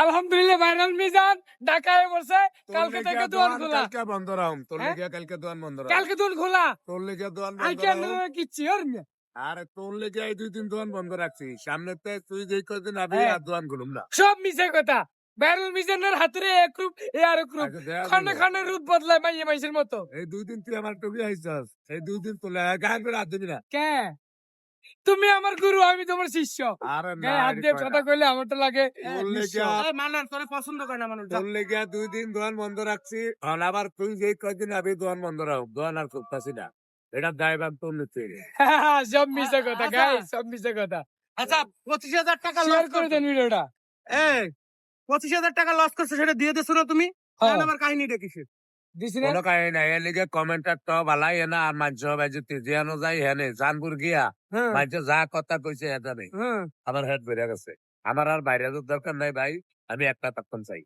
আলহামদুলিল্লাহ ভাইরাল মিজান ঢাকায় বসে কালকে থেকে দোকান খোলা। কালকে বন্ধ রাখুন তোর লেগে কালকে দোকান বন্ধ রাখুন কালকে দোকান খোলা তোর লেগে দোকান আই বন্ধ কেন রাখুন কিচ্ছি আর না। আরে তোর লেগে এই 2 দিন দোকান বন্ধ রাখছি সামনে তুই যেই কদিন আবি আর দোকান খুলুম না সব মিছে কথা। ভাইরাল মিজানের হাতুরে এক রূপ এ আরেক রূপ, আচ্ছা, দেখা খানে দিলো। খানে রূপ বদলায় মাইয়ে মাইসের মতো। এই 2 দিন তুই আমার টুকি আইছস এই 2 দিন তোলে গায়ে করে হাত দিবি না কে তুমি আমার গুরু, আমি তোমার শিষ্য। আরে না গায়ে হাত দিয়ে কথা কইলে আমার তো লাগে তোর লেগে মানান তোরে পছন্দ করে না মানুষ। তোর লেগে 2 দিন দোকান বন্ধ রাখছি আর আবার তুই যেই কদিন আবি দোকান বন্ধ রাখুক দোকান আর খুলতাছি না এটা দায়ভার তোর নিতে সব মিছে কথা গাই, সব মিছে কথা। আচ্ছা 25,000 টাকা শেয়ার লস করে দেন ভিডিওটা। এই 25,000 টাকা লস করছে সেটা দিয়ে দিছো না তুমি? হ্যাঁ। তাহলে আমার কাহিনীটা কিসের? দিছি না? কোনো কাহিনী নাই এর লিগে কমেন্টার তো ভালাই না আর মাঝ ভাই যদি জিয়ানো যাই হেনে জানপুর গিয়া হ্যাঁ, মাঝ যা কথা কইছে এটা নেই হ্যাঁ। আমার হেড বেড়ে গেছে আমার আর বাইরে যাওয়ার দরকার নাই ভাই আমি একটা তখন চাই